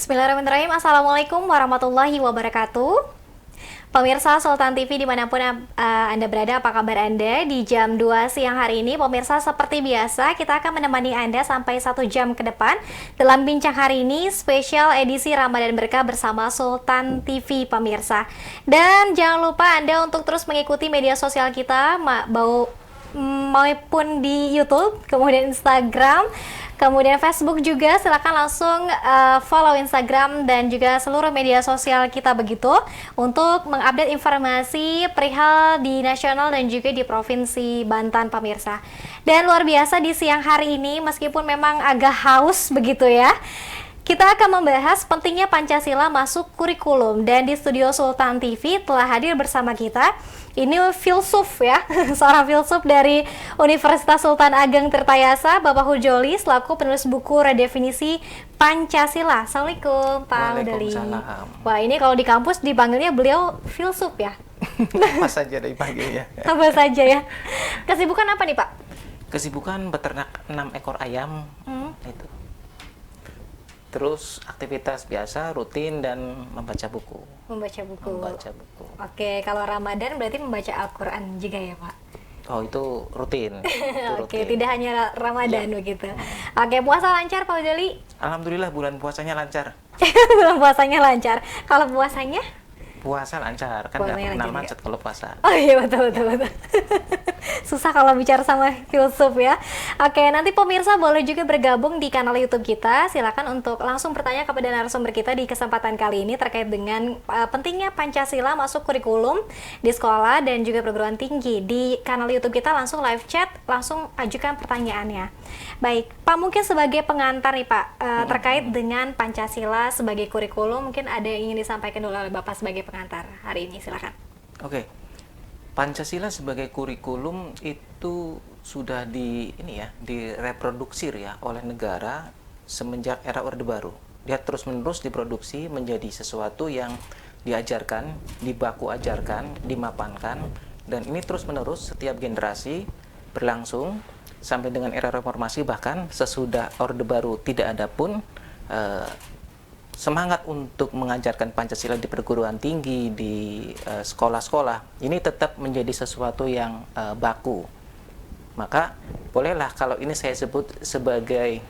Bismillahirrahmanirrahim. Assalamualaikum warahmatullahi wabarakatuh. Pemirsa Sultan TV dimanapun Anda berada, apa kabar Anda? Di jam 2 siang hari ini, pemirsa seperti biasa, kita akan menemani Anda sampai 1 jam ke depan dalam bincang hari ini, spesial edisi Ramadan Berkah bersama Sultan TV, pemirsa. Dan jangan lupa Anda untuk terus mengikuti media sosial kita, maupun di YouTube, kemudian Instagram, kemudian Facebook juga. Silakan langsung follow Instagram dan juga seluruh media sosial kita begitu untuk mengupdate informasi perihal di nasional dan juga di Provinsi Banten, pemirsa. Dan luar biasa di siang hari ini, meskipun memang agak haus begitu ya, kita akan membahas pentingnya Pancasila masuk kurikulum. Dan di studio Sultan TV telah hadir bersama kita, ini filsuf ya, seorang filsuf dari Universitas Sultan Ageng Tirtayasa, Bapak Hujoli, selaku penulis buku Redefinisi Pancasila. Assalamualaikum Pak Hudoli. Wah, ini kalau di kampus dipanggilnya beliau filsuf ya? Apa saja dipanggilnya. Apa saja ya. Kesibukan apa nih Pak? Kesibukan beternak 6 ekor ayam. Itu. Terus aktivitas biasa, rutin, dan membaca buku. Membaca buku. Membaca buku. Oke, kalau Ramadan berarti membaca Al-Quran juga ya Pak? Oh, itu rutin. Oke, tidak hanya Ramadan begitu. Oke, puasa lancar Pak Hudoli? Alhamdulillah bulan puasanya lancar. Bulan puasanya lancar. Kalau puasanya? Puasa lancar, kan nggak kenal macet kalau puasa. Oh iya, betul. Susah kalau bicara sama filsuf ya. Oke, nanti pemirsa boleh juga bergabung di kanal YouTube kita. Silakan untuk langsung bertanya kepada narasumber kita di kesempatan kali ini terkait dengan pentingnya Pancasila masuk kurikulum di sekolah dan juga perguruan tinggi. Di kanal YouTube kita langsung live chat, langsung ajukan pertanyaannya. Baik, Pak, mungkin sebagai pengantar nih Pak, terkait dengan Pancasila sebagai kurikulum, mungkin ada yang ingin disampaikan dulu oleh Bapak sebagai pengantar hari ini, silakan. Oke. Pancasila sebagai kurikulum itu sudah direproduksi ya oleh negara semenjak era Orde Baru. Dia terus-menerus diproduksi menjadi sesuatu yang diajarkan, dibaku ajarkan, dimapankan, dan ini terus-menerus setiap generasi berlangsung sampai dengan era reformasi, bahkan sesudah Orde Baru tidak ada pun semangat untuk mengajarkan Pancasila di perguruan tinggi, di sekolah-sekolah, ini tetap menjadi sesuatu yang baku. Maka bolehlah kalau ini saya sebut sebagai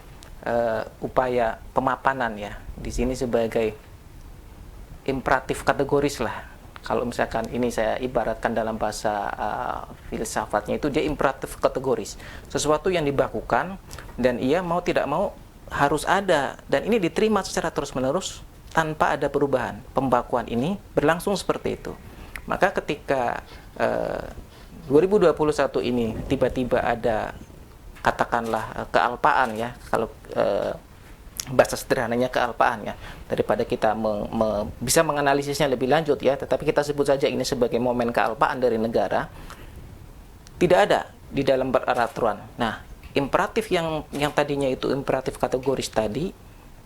upaya pemapanan ya, di sini sebagai imperatif kategoris lah. Kalau misalkan ini saya ibaratkan dalam bahasa filsafatnya, itu dia imperatif kategoris, sesuatu yang dibakukan dan ia mau tidak mau harus ada, dan ini diterima secara terus-menerus tanpa ada perubahan. Pembakuan ini berlangsung seperti itu. Maka ketika 2021 ini tiba-tiba ada katakanlah kealpaan ya, kalau bahasa sederhananya kealpaan ya, daripada kita bisa menganalisisnya lebih lanjut ya, tetapi kita sebut saja ini sebagai momen kealpaan dari negara, tidak ada di dalam peraturan. Nah, imperatif yang tadinya itu imperatif kategoris tadi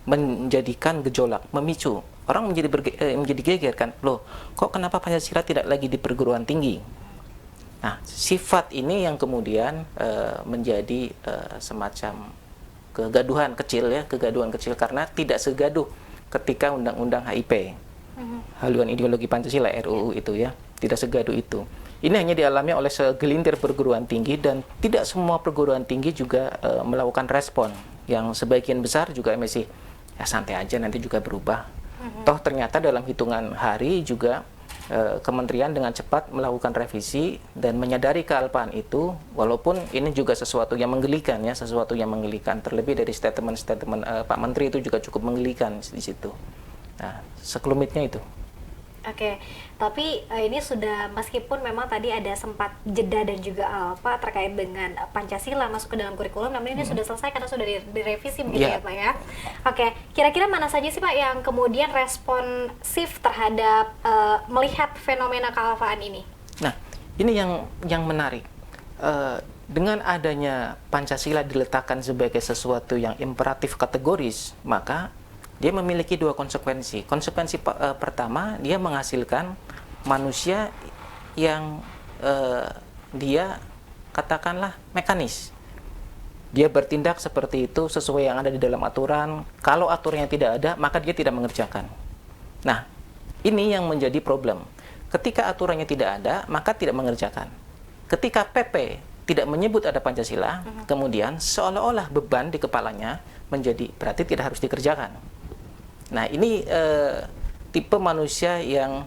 menjadikan gejolak, memicu orang menjadi geger kan, loh kok kenapa Pancasila tidak lagi di perguruan tinggi? Nah, sifat ini yang kemudian menjadi semacam kegaduhan kecil karena tidak segaduh ketika undang-undang HIP, haluan ideologi Pancasila RUU itu ya, tidak segaduh itu. Ini hanya dialami oleh segelintir perguruan tinggi, dan tidak semua perguruan tinggi juga melakukan respon. Yang sebagian besar juga masih ya santai aja, nanti juga berubah. Toh ternyata dalam hitungan hari juga kementerian dengan cepat melakukan revisi dan menyadari kealpaan itu, walaupun ini juga sesuatu yang menggelikan ya, terlebih dari statement Pak Menteri itu juga cukup menggelikan di situ. Nah, sekelimitnya itu. Oke, tapi ini sudah, meskipun memang tadi ada sempat jeda dan juga apa terkait dengan Pancasila masuk ke dalam kurikulum, namun ini sudah selesai karena sudah direvisi begitu ya Pak ya. Oke, kira-kira mana saja sih Pak yang kemudian responsif terhadap melihat fenomena kealpaan ini? Nah, ini yang menarik. Dengan adanya Pancasila diletakkan sebagai sesuatu yang imperatif kategoris, maka dia memiliki dua konsekuensi. Konsekuensi pertama, dia menghasilkan manusia yang dia katakanlah mekanis. Dia bertindak seperti itu sesuai yang ada di dalam aturan. Kalau aturannya tidak ada, maka dia tidak mengerjakan. Nah, ini yang menjadi problem. Ketika aturannya tidak ada, maka tidak mengerjakan. Ketika PP tidak menyebut ada Pancasila, kemudian seolah-olah beban di kepalanya menjadi berarti tidak harus dikerjakan. Nah, ini tipe manusia yang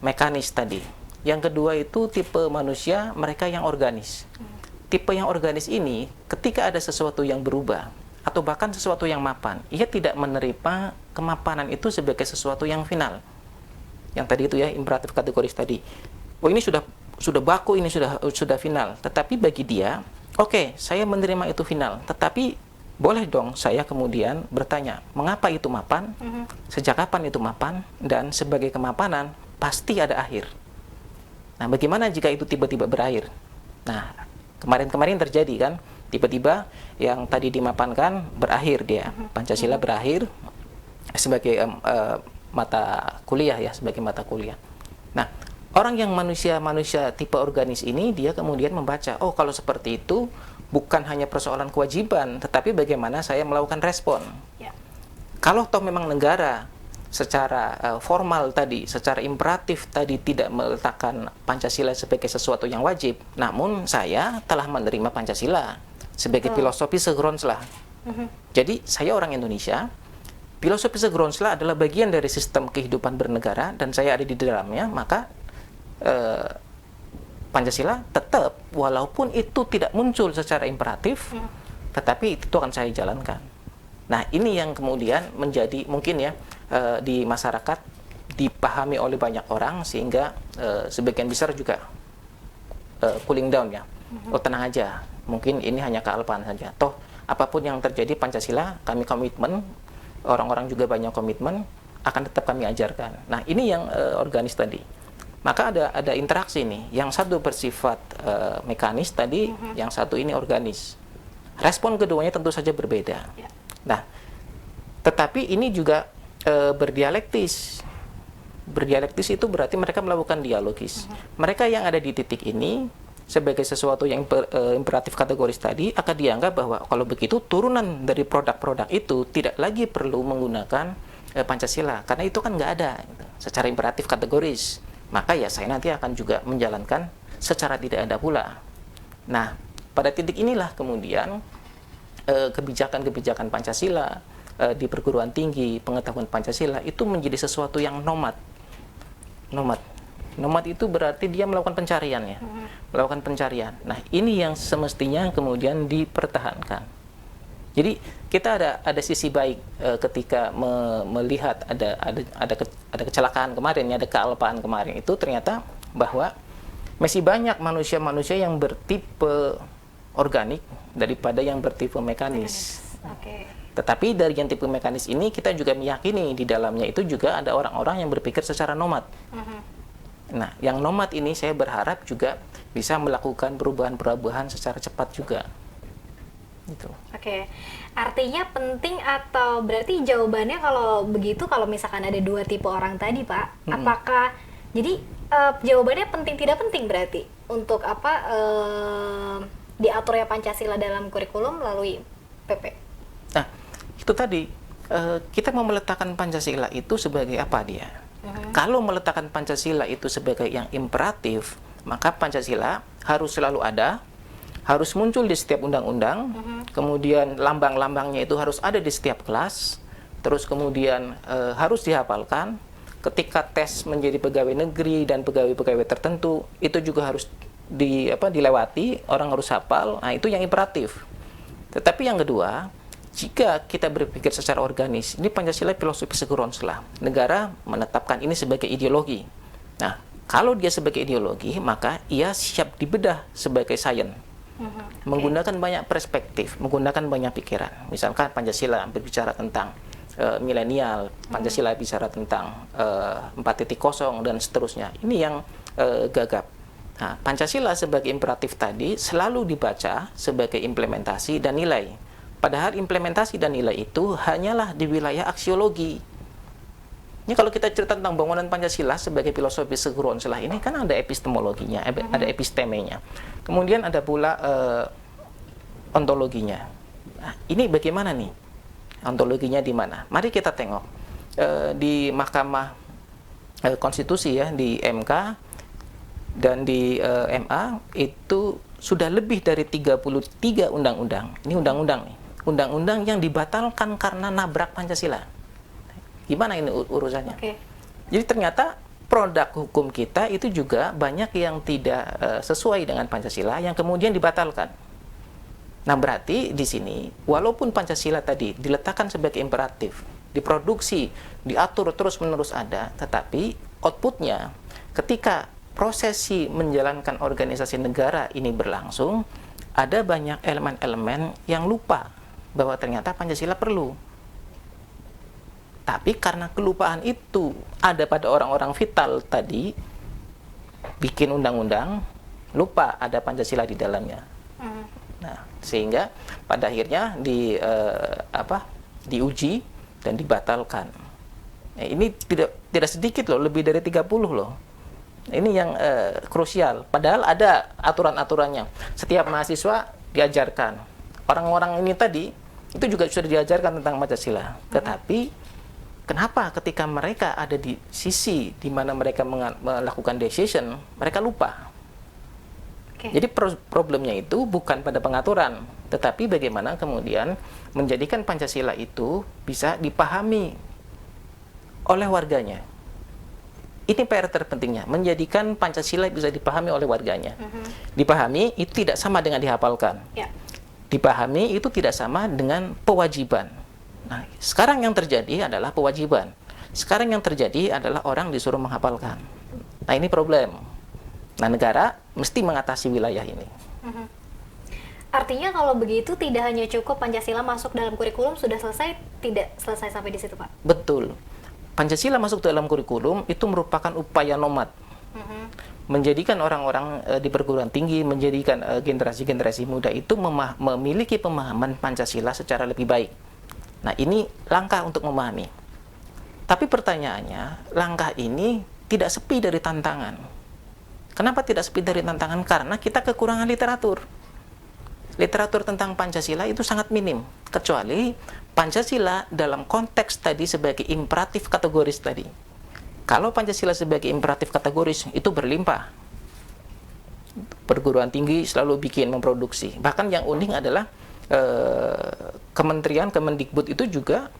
mekanis tadi. Yang kedua itu tipe manusia mereka yang organis. Tipe yang organis ini ketika ada sesuatu yang berubah atau bahkan sesuatu yang mapan, ia tidak menerima kemapanan itu sebagai sesuatu yang final. Yang tadi itu ya, imperatif kategoris tadi. Oh, ini sudah baku, ini sudah final. Tetapi bagi dia, oke, saya menerima itu final. Tetapi boleh dong saya kemudian bertanya, mengapa itu mapan? Sejak kapan itu mapan? Dan sebagai kemapanan pasti ada akhir. Nah, bagaimana jika itu tiba-tiba berakhir? Nah, kemarin-kemarin terjadi kan, tiba-tiba yang tadi dimapankan berakhir dia. Pancasila berakhir sebagai mata kuliah ya, sebagai mata kuliah. Nah, orang yang manusia tipe organis ini dia kemudian membaca, oh kalau seperti itu bukan hanya persoalan kewajiban, tetapi bagaimana saya melakukan respon. Ya. Kalau toh memang negara secara formal tadi, secara imperatif tadi tidak meletakkan Pancasila sebagai sesuatu yang wajib, namun saya telah menerima Pancasila sebagai filosofi segronslah. Jadi saya orang Indonesia, filosofi segronslah adalah bagian dari sistem kehidupan bernegara dan saya ada di dalamnya, maka Pancasila tetap, walaupun itu tidak muncul secara imperatif, tetapi itu akan saya jalankan. Nah, ini yang kemudian menjadi mungkin ya di masyarakat dipahami oleh banyak orang sehingga sebagian besar juga cooling down ya. Oh, tenang aja, mungkin ini hanya kealpaan saja. Toh apapun yang terjadi Pancasila kami komitmen, orang-orang juga banyak komitmen, akan tetap kami ajarkan. Nah, ini yang organis tadi. Maka ada interaksi nih. Yang satu bersifat mekanis tadi, yang satu ini organis. Respon keduanya tentu saja berbeda. Nah, tetapi ini juga berdialektis. Berdialektis itu berarti mereka melakukan dialogis. Mereka yang ada di titik ini sebagai sesuatu yang imperatif kategoris tadi akan dianggap bahwa kalau begitu turunan dari produk-produk itu tidak lagi perlu menggunakan Pancasila karena itu kan nggak ada gitu, secara imperatif kategoris. Maka ya saya nanti akan juga menjalankan secara tidak ada pula. Nah, pada titik inilah kemudian kebijakan-kebijakan Pancasila di perguruan tinggi, pengetahuan Pancasila itu menjadi sesuatu yang nomad. Nomad itu berarti dia melakukan pencarian ya, melakukan pencarian. Nah, ini yang semestinya kemudian dipertahankan. Jadi kita ada sisi baik ketika melihat ada kecelakaan kemarin, ada kealpaan kemarin itu ternyata bahwa masih banyak manusia-manusia yang bertipe organik daripada yang bertipe mekanis. Okay. Tetapi dari yang tipe mekanis ini kita juga meyakini di dalamnya itu juga ada orang-orang yang berpikir secara nomad. Nah, yang nomad ini saya berharap juga bisa melakukan perubahan-perubahan secara cepat juga. Gitu. Oke, artinya penting atau berarti jawabannya kalau begitu, kalau misalkan ada dua tipe orang tadi Pak, apakah jadi jawabannya penting tidak penting berarti untuk apa diaturnya Pancasila dalam kurikulum melalui PP? Nah, itu tadi kita mau meletakkan Pancasila itu sebagai apa dia? Kalau meletakkan Pancasila itu sebagai yang imperatif, maka Pancasila harus selalu ada, harus muncul di setiap undang-undang, kemudian lambang-lambangnya itu harus ada di setiap kelas, terus kemudian harus dihafalkan. Ketika tes menjadi pegawai negeri dan pegawai-pegawai tertentu, itu juga harus dilewati, orang harus hafal. Nah, itu yang imperatif. Tetapi yang kedua, jika kita berpikir secara organis, ini Pancasila filosofi segronslah. Negara menetapkan ini sebagai ideologi. Nah, kalau dia sebagai ideologi, maka ia siap dibedah sebagai sains. Menggunakan banyak perspektif, menggunakan banyak pikiran. Misalkan Pancasila berbicara tentang milenial, Pancasila bicara tentang 4.0 dan seterusnya. Ini yang gagap. Nah, Pancasila sebagai imperatif tadi selalu dibaca sebagai implementasi dan nilai. Padahal implementasi dan nilai itu hanyalah di wilayah aksiologi. Ini kalau kita cerita tentang bangunan Pancasila sebagai filosofi segronslah ini kan ada epistemologinya, ada epistemenya. Kemudian ada pula ontologinya. Nah, ini bagaimana nih? Ontologinya di mana? Mari kita tengok di Mahkamah Konstitusi ya, di MK dan di MA itu sudah lebih dari 33 undang-undang. Ini undang-undang nih. Undang-undang yang dibatalkan karena nabrak Pancasila. Gimana ini urusannya? Oke. Jadi ternyata produk hukum kita itu juga banyak yang tidak sesuai dengan Pancasila yang kemudian dibatalkan. Nah, berarti di sini walaupun Pancasila tadi diletakkan sebagai imperatif, diproduksi, diatur terus-menerus ada, tetapi outputnya ketika prosesi menjalankan organisasi negara ini berlangsung, ada banyak elemen-elemen yang lupa bahwa ternyata Pancasila perlu. Tapi karena kelupaan itu ada pada orang-orang vital tadi, bikin undang-undang, lupa ada Pancasila di dalamnya. Nah, sehingga pada akhirnya diuji dan dibatalkan. Nah, ini tidak sedikit loh, lebih dari 30 loh. Ini yang krusial. Padahal ada aturan-aturannya. Setiap mahasiswa diajarkan. Orang-orang ini tadi itu juga sudah diajarkan tentang Pancasila. Tetapi kenapa ketika mereka ada di sisi di mana mereka melakukan decision, mereka lupa? Jadi problemnya itu bukan pada pengaturan, tetapi bagaimana kemudian menjadikan Pancasila itu bisa dipahami oleh warganya. Ini PR terpentingnya, menjadikan Pancasila bisa dipahami oleh warganya. Dipahami itu tidak sama dengan dihafalkan. Dipahami itu tidak sama dengan kewajiban. Nah, sekarang yang terjadi adalah kewajiban. Sekarang yang terjadi adalah orang disuruh menghafalkan. Nah, ini problem. Nah, negara mesti mengatasi wilayah ini. Artinya kalau begitu tidak hanya cukup Pancasila masuk dalam kurikulum sudah selesai, tidak selesai sampai di situ, Pak? Betul. Pancasila masuk dalam kurikulum itu merupakan upaya nomad. Menjadikan orang-orang di perguruan tinggi, menjadikan generasi-generasi muda itu memiliki pemahaman Pancasila secara lebih baik. Nah, ini langkah untuk memahami. Tapi pertanyaannya, langkah ini tidak sepi dari tantangan. Kenapa tidak sepi dari tantangan? Karena kita kekurangan literatur. Literatur tentang Pancasila itu sangat minim, kecuali Pancasila dalam konteks tadi sebagai imperatif kategoris tadi. Kalau Pancasila sebagai imperatif kategoris itu berlimpah. Perguruan tinggi selalu memproduksi. Bahkan yang unik adalah Kementerian Kemendikbud itu juga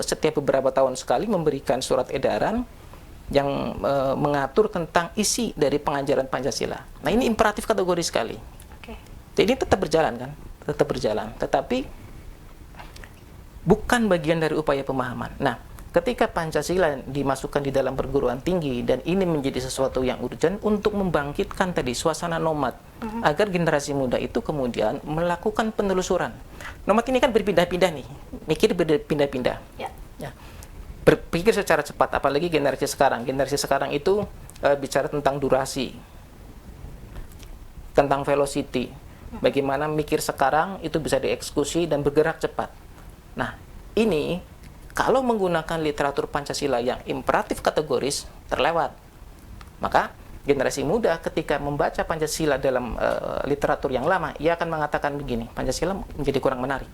setiap beberapa tahun sekali memberikan surat edaran yang mengatur tentang isi dari pengajaran Pancasila. Nah, ini imperatif kategori sekali. Jadi tetap berjalan kan? Tetap berjalan. Tetapi bukan bagian dari upaya pemahaman. Nah, ketika Pancasila dimasukkan di dalam perguruan tinggi dan ini menjadi sesuatu yang urgent untuk membangkitkan tadi suasana nomad agar generasi muda itu kemudian melakukan penelusuran. Nomad ini kan berpindah-pindah nih, mikir berpindah-pindah. Ya. Berpikir secara cepat, apalagi generasi sekarang. Generasi sekarang itu bicara tentang durasi, tentang velocity. Bagaimana mikir sekarang itu bisa dieksekusi dan bergerak cepat. Nah, ini kalau menggunakan literatur Pancasila yang imperatif kategoris terlewat. Maka generasi muda ketika membaca Pancasila dalam literatur yang lama, ia akan mengatakan begini, Pancasila menjadi kurang menarik.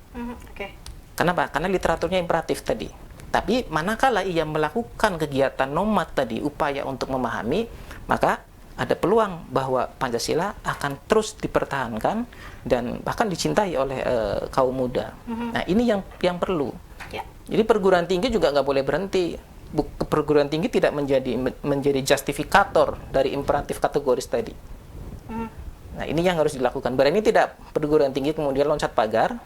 Kenapa? Karena literaturnya imperatif tadi. Tapi manakala ia melakukan kegiatan nomad tadi, upaya untuk memahami, maka ada peluang bahwa Pancasila akan terus dipertahankan dan bahkan dicintai oleh kaum muda. Nah, ini yang perlu. Jadi perguruan tinggi juga nggak boleh berhenti. Perguruan tinggi tidak menjadi justifikator dari imperatif kategoris tadi. Nah, ini yang harus dilakukan. Berarti tidak perguruan tinggi kemudian loncat pagar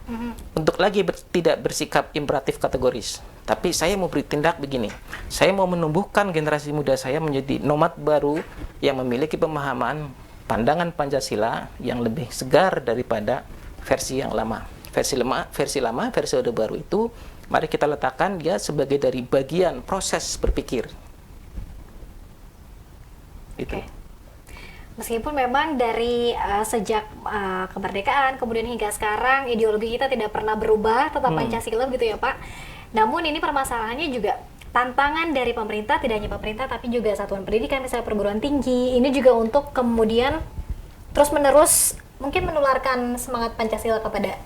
untuk lagi tidak bersikap imperatif kategoris. Tapi saya mau bertindak begini. Saya mau menumbuhkan generasi muda saya menjadi nomad baru yang memiliki pemahaman pandangan Pancasila yang lebih segar daripada versi yang lama. Versi lama, versi Orde Baru itu mari kita letakkan dia sebagai dari bagian proses berpikir. Itu. Meskipun memang dari sejak kemerdekaan kemudian hingga sekarang ideologi kita tidak pernah berubah, tetap Pancasila gitu ya Pak. Namun ini permasalahannya juga tantangan dari pemerintah, tidak hanya pemerintah tapi juga satuan pendidikan misalnya perguruan tinggi. Ini juga untuk kemudian terus-menerus mungkin menularkan semangat Pancasila kepada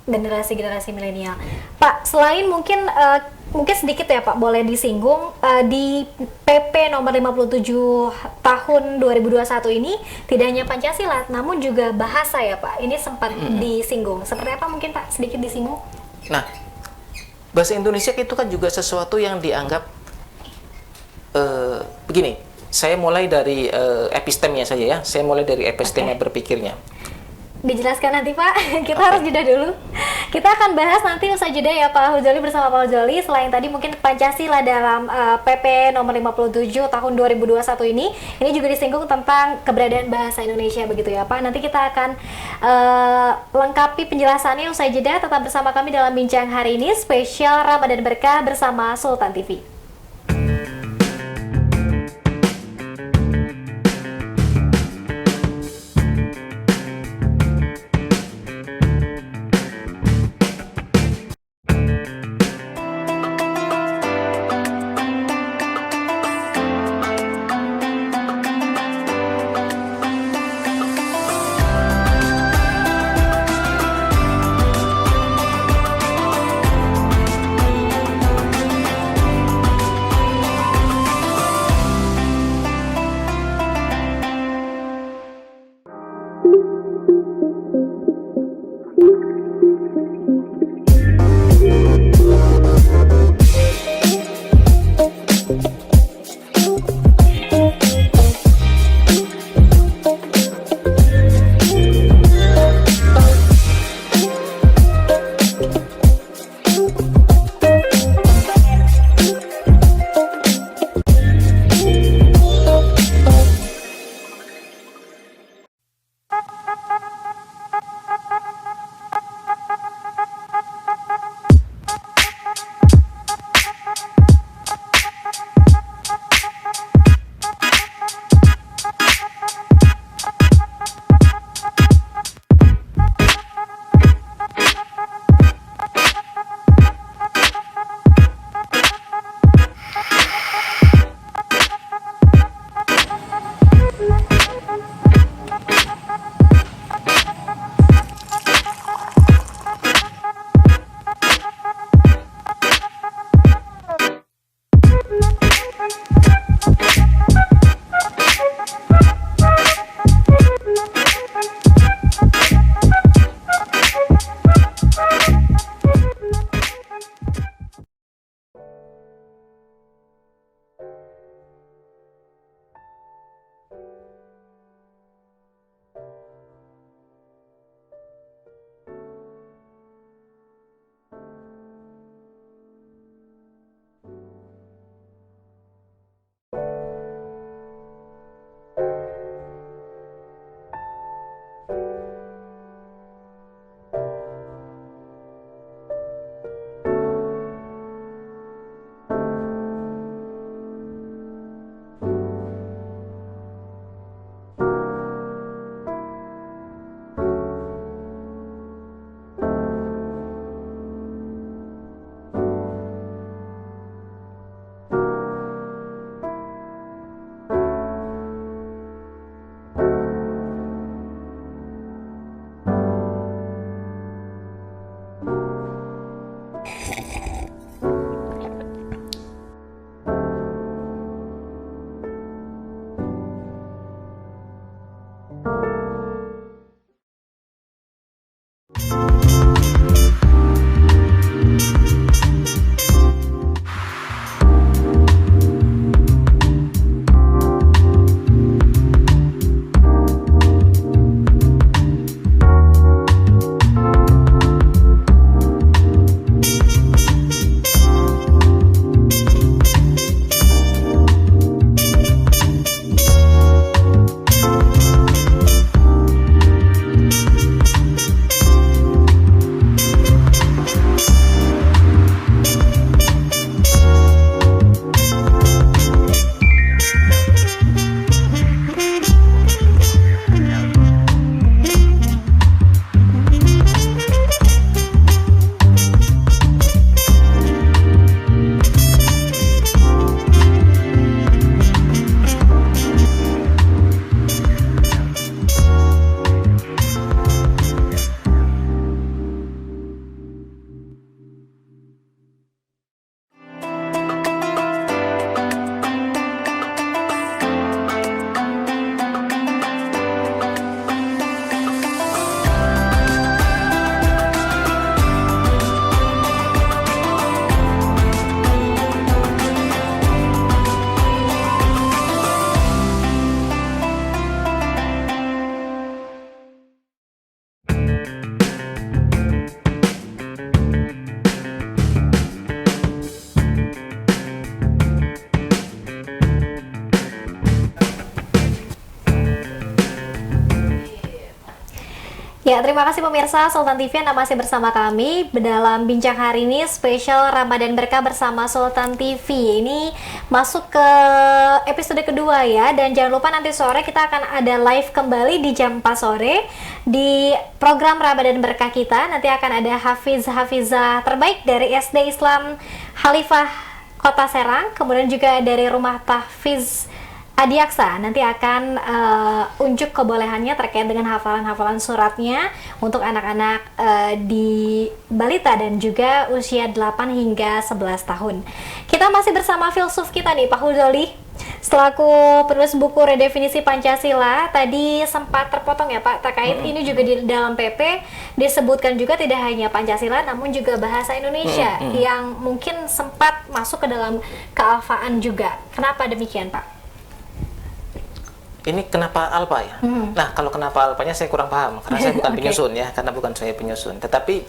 generasi-generasi milenial. Pak, selain mungkin mungkin sedikit ya Pak, boleh disinggung di PP nomor 57 tahun 2021 ini tidak hanya Pancasila, namun juga bahasa ya Pak. Ini sempat disinggung. Seperti apa mungkin Pak, sedikit disinggung? Nah, bahasa Indonesia itu kan juga sesuatu yang dianggap begini. Saya mulai dari epistemnya saja ya. Saya mulai dari episteme berpikirnya. Dijelaskan nanti Pak, kita harus jeda dulu. Kita akan bahas nanti usai jeda ya Pak Huzoli bersama Pak Huzoli. Selain tadi mungkin Pancasila dalam PP nomor 57 tahun 2021 ini juga disinggung tentang keberadaan bahasa Indonesia begitu ya Pak. Nanti kita akan lengkapi penjelasannya usai jeda. Tetap bersama kami dalam bincang hari ini spesial Ramadan Berkah bersama Sultan TV. Ya, terima kasih pemirsa Sultan TV Anda masih bersama kami dalam bincang hari ini spesial Ramadan Berkah bersama Sultan TV. Ini masuk ke episode kedua ya, dan jangan lupa nanti sore kita akan ada live kembali di jam 4 sore di program Ramadan Berkah kita. Nanti akan ada Hafiz-Hafizah terbaik dari SD Islam Khalifah Kota Serang, kemudian juga dari Rumah Tahfiz Adiaksa nanti akan unjuk kebolehannya terkait dengan hafalan-hafalan suratnya untuk anak-anak di balita dan juga usia 8 hingga 11 tahun. Kita masih bersama filsuf kita nih, Pak Hudzoli, selaku penulis buku Redefinisi Pancasila. Tadi sempat terpotong ya Pak, terkait ini juga di dalam PP disebutkan juga tidak hanya Pancasila namun juga bahasa Indonesia yang mungkin sempat masuk ke dalam kealfaan juga. Kenapa demikian Pak? Ini kenapa alfa ya? Nah, kalau kenapa alfanya saya kurang paham karena saya bukan penyusun ya, karena bukan saya penyusun. Tetapi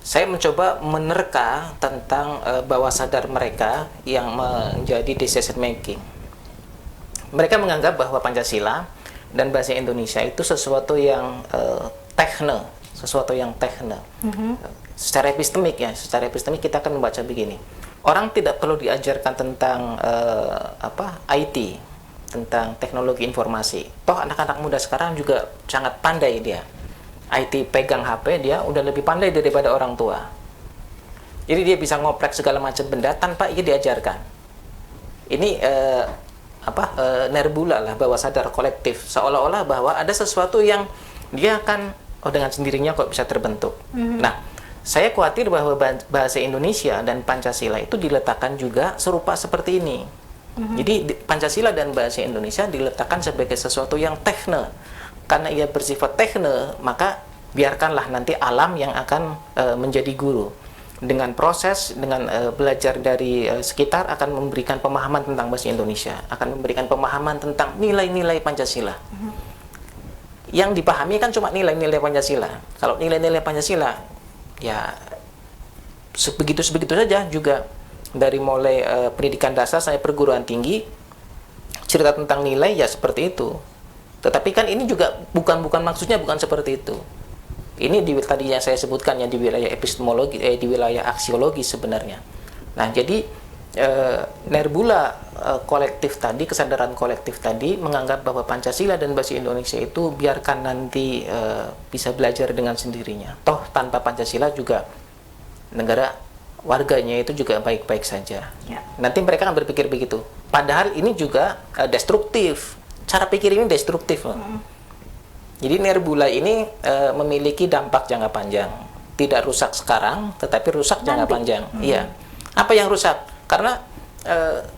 saya mencoba menerka tentang bawah sadar mereka yang menjadi decision making. Mereka menganggap bahwa Pancasila dan bahasa Indonesia itu sesuatu yang tekne, sesuatu yang tekne. Secara epistemik ya, secara epistemik kita akan membaca begini. Orang tidak perlu diajarkan tentang IT, tentang teknologi informasi. Toh anak-anak muda sekarang juga sangat pandai dia. IT pegang HP dia udah lebih pandai daripada orang tua. Jadi dia bisa ngoprek segala macam benda tanpa ia diajarkan. Ini nerbula lah, bawah sadar kolektif. Seolah-olah bahwa ada sesuatu yang dia akan dengan sendirinya kok bisa terbentuk. Nah, saya khawatir bahwa bahasa Indonesia dan Pancasila itu diletakkan juga serupa seperti ini. Jadi Pancasila dan bahasa Indonesia diletakkan sebagai sesuatu yang tekne. Karena ia bersifat tekne, maka biarkanlah nanti alam yang akan menjadi guru. Dengan proses, dengan belajar dari sekitar akan memberikan pemahaman tentang bahasa Indonesia, akan memberikan pemahaman tentang nilai-nilai Pancasila. Yang dipahami kan cuma nilai-nilai Pancasila. Kalau nilai-nilai Pancasila, ya sebegitu saja juga. Dari mulai pendidikan dasar sampai perguruan tinggi, cerita tentang nilai ya seperti itu. Tetapi kan ini juga bukan maksudnya bukan seperti itu. Ini tadi yang saya sebutkan ya, di wilayah epistemologi, di wilayah aksiologi sebenarnya. Nah, jadi nerbula kolektif tadi, kesadaran kolektif tadi menganggap bahwa Pancasila dan bahasa Indonesia itu biarkan nanti bisa belajar dengan sendirinya. Toh tanpa Pancasila juga negara warganya itu juga baik-baik saja. Ya. Nanti mereka akan berpikir begitu. Padahal ini juga destruktif. Cara pikir ini destruktif. Jadi nerbula ini memiliki dampak jangka panjang. Tidak rusak sekarang, tetapi rusak jangka panjang. Iya. Apa yang rusak? Karena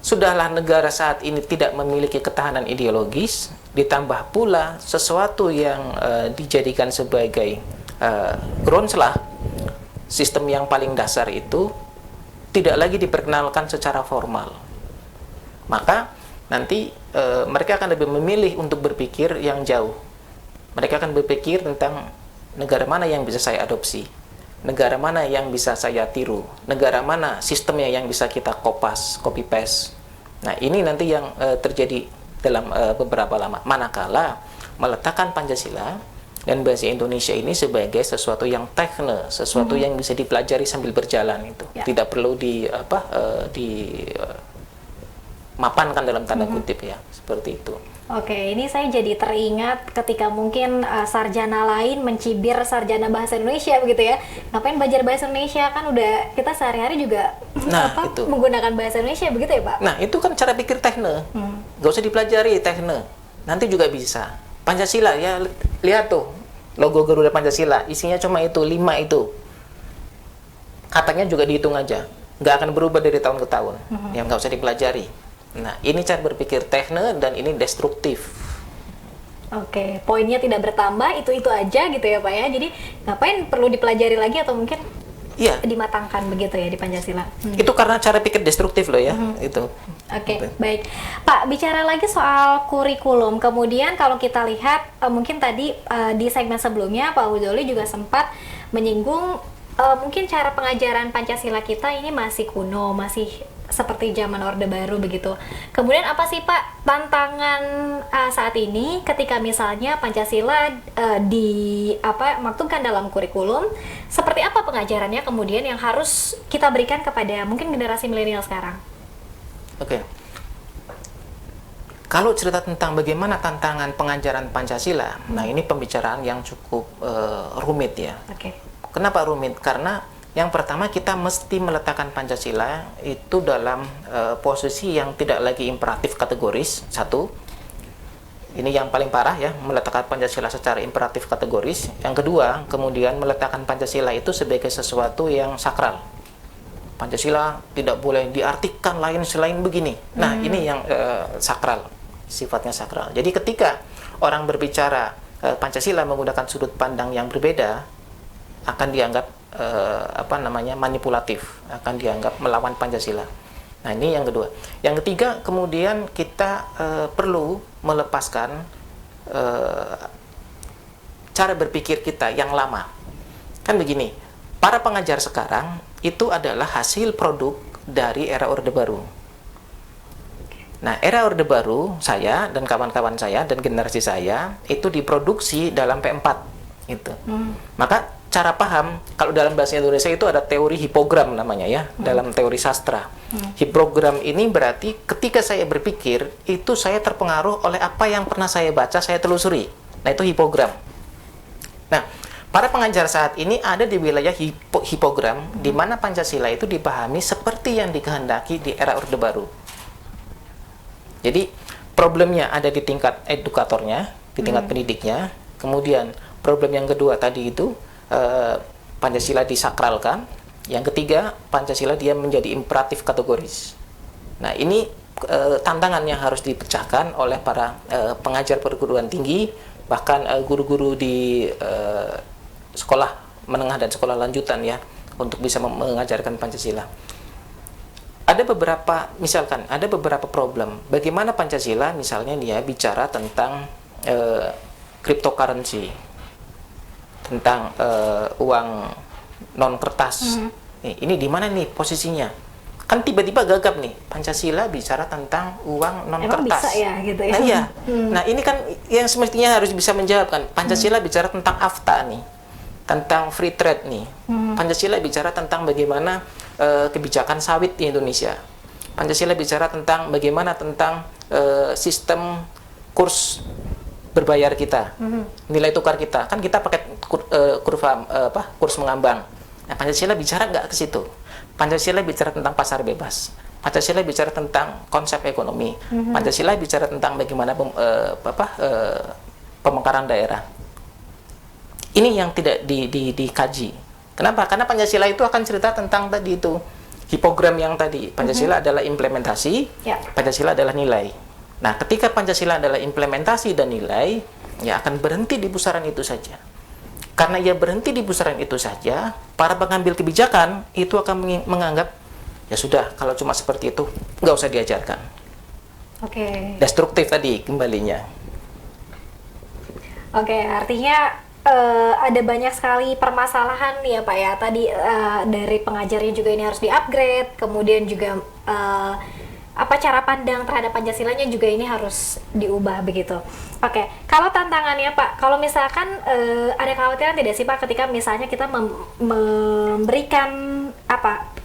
sudahlah negara saat ini tidak memiliki ketahanan ideologis, ditambah pula sesuatu yang dijadikan sebagai groundslah, sistem yang paling dasar itu tidak lagi diperkenalkan secara formal. Maka nanti mereka akan lebih memilih untuk berpikir yang jauh. Mereka akan berpikir tentang negara mana yang bisa saya adopsi, negara mana yang bisa saya tiru, negara mana sistemnya yang bisa kita copy paste. Nah, ini nanti yang terjadi dalam beberapa lama. Manakala meletakkan Pancasila dan bahasa Indonesia ini sebagai sesuatu yang tekne, sesuatu yang bisa dipelajari sambil berjalan itu. Ya. Tidak perlu mapankan dalam tanda kutip ya, seperti itu. Oke, ini saya jadi teringat ketika mungkin sarjana lain mencibir sarjana bahasa Indonesia begitu ya. Ngapain belajar bahasa Indonesia, kan udah kita sehari-hari juga menggunakan bahasa Indonesia begitu ya Pak? Nah, itu kan cara pikir tekne. Gak usah dipelajari tekne. Nanti juga bisa. Pancasila ya, lihat tuh logo Garuda Pancasila, isinya cuma itu 5 itu. Katanya juga dihitung aja, nggak akan berubah dari tahun ke tahun. Yang nggak usah dipelajari. Nah, ini cara berpikir tekne dan ini destruktif. Oke, poinnya tidak bertambah, itu aja gitu ya Pak ya. Jadi ngapain perlu dipelajari lagi atau mungkin dimatangkan begitu ya di Pancasila. Itu karena cara pikir destruktif loh ya. Itu. Oke, baik. Pak, bicara lagi soal kurikulum. Kemudian kalau kita lihat mungkin tadi di segmen sebelumnya Pak Hudzoli juga sempat menyinggung mungkin cara pengajaran Pancasila kita ini masih kuno, masih seperti zaman Orde Baru begitu. Kemudian apa sih Pak tantangan saat ini ketika misalnya Pancasila maktubkan dalam kurikulum, seperti apa pengajarannya kemudian yang harus kita berikan kepada mungkin generasi milenial sekarang? Oke. Kalau cerita tentang bagaimana tantangan pengajaran Pancasila, nah ini pembicaraan yang cukup rumit ya. Oke. Kenapa rumit? Karena yang pertama kita mesti meletakkan Pancasila itu dalam posisi yang tidak lagi imperatif kategoris. Satu, ini yang paling parah ya, meletakkan Pancasila secara imperatif kategoris. Yang kedua, kemudian meletakkan Pancasila itu sebagai sesuatu yang sakral. Pancasila tidak boleh diartikan lain selain begini. Nah, ini yang sakral, sifatnya sakral. Jadi ketika orang berbicara Pancasila menggunakan sudut pandang yang berbeda, akan dianggap manipulatif, akan dianggap melawan Pancasila. Nah, ini yang kedua. Yang ketiga, kemudian kita perlu melepaskan cara berpikir kita yang lama. Kan begini, para pengajar sekarang itu adalah hasil produk dari era Orde Baru. Nah, era Orde Baru, saya dan kawan-kawan saya dan generasi saya itu diproduksi dalam P4 gitu. Maka cara paham, kalau dalam bahasa Indonesia itu ada teori hipogram namanya ya, dalam teori sastra. Hipogram ini berarti ketika saya berpikir, itu saya terpengaruh oleh apa yang pernah saya baca, saya telusuri. Nah, itu hipogram. Nah, para pengajar saat ini ada di wilayah hipogram, di mana Pancasila itu dipahami seperti yang dikehendaki di era Orde Baru. Jadi, problemnya ada di tingkat edukatornya, di tingkat pendidiknya. Kemudian, problem yang kedua tadi itu, Pancasila disakralkan. Yang ketiga, Pancasila dia menjadi imperatif kategoris. Nah, ini tantangan yang harus dipecahkan oleh para pengajar perguruan tinggi, bahkan guru-guru di sekolah menengah dan sekolah lanjutan ya, untuk bisa mengajarkan Pancasila. Ada beberapa problem. Bagaimana Pancasila misalnya dia bicara tentang cryptocurrency, tentang uang non kertas. Ini di mana nih posisinya? Kan tiba-tiba gagap nih, Pancasila bicara tentang uang non kertas. Emang bisa ya gitu ya? Nah, iya. Nah, ini kan yang semestinya harus bisa menjawab kan. Pancasila bicara tentang AFTA nih, tentang free trade nih. Pancasila bicara tentang bagaimana kebijakan sawit di Indonesia. Pancasila bicara tentang bagaimana tentang sistem kurs berbayar kita, nilai tukar kita, kan kita pakai kurs mengambang. Nah, Pancasila bicara nggak ke situ. Pancasila bicara tentang pasar bebas. Pancasila bicara tentang konsep ekonomi. Pancasila bicara tentang bagaimana pemekaran daerah. Ini yang tidak dikaji. Kenapa? Karena Pancasila itu akan cerita tentang tadi itu hipogram yang tadi. Pancasila adalah implementasi, Pancasila adalah nilai. Nah, ketika Pancasila adalah implementasi dan nilai, ya akan berhenti di pusaran itu saja. Karena ia berhenti di pusaran itu saja, para pengambil kebijakan itu akan menganggap, ya sudah, kalau cuma seperti itu, nggak usah diajarkan. Oke. Destruktif tadi kembalinya. Oke, artinya ada banyak sekali permasalahan ya Pak ya. Tadi dari pengajarnya juga ini harus di-upgrade, kemudian juga cara pandang terhadap Pancasilanya juga ini harus diubah begitu. Oke, kalau tantangannya Pak, kalau misalkan ada kekhawatiran tidak sih Pak ketika misalnya kita memberikan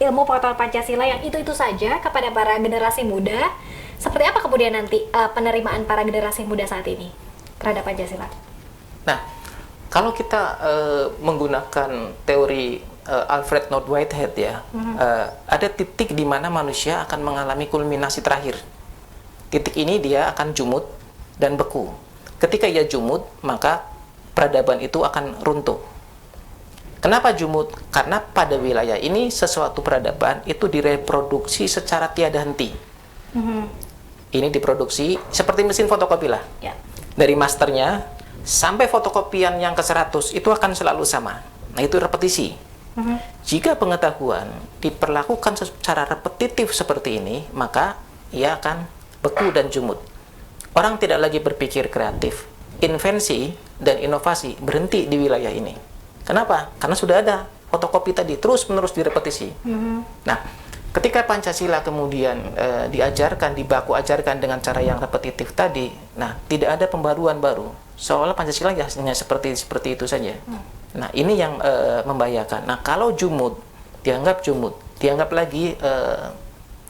ilmu pengetahuan Pancasila yang itu saja kepada para generasi muda, seperti apa kemudian nanti penerimaan para generasi muda saat ini terhadap Pancasila? Nah, kalau kita menggunakan teori Alfred North Whitehead ya, ada titik di mana manusia akan mengalami kulminasi terakhir. Titik ini dia akan jumud dan beku. Ketika ia jumud, maka peradaban itu akan runtuh. Kenapa jumud? Karena pada wilayah ini sesuatu peradaban itu direproduksi secara tiada henti. Ini diproduksi seperti mesin fotokopi lah. Dari masternya sampai fotokopian yang ke-100 itu akan selalu sama. Nah, itu repetisi. Jika pengetahuan diperlakukan secara repetitif seperti ini, maka ia akan beku dan jumud. Orang tidak lagi berpikir kreatif, invensi dan inovasi berhenti di wilayah ini. Kenapa? Karena sudah ada fotokopi tadi terus-menerus direpetisi. Nah, ketika Pancasila kemudian diajarkan, dibaku ajarkan dengan cara yang repetitif tadi, nah tidak ada pembaruan baru. Seolah Pancasila ya hanya seperti itu saja. Nah ini yang membahayakan. Nah kalau dianggap lagi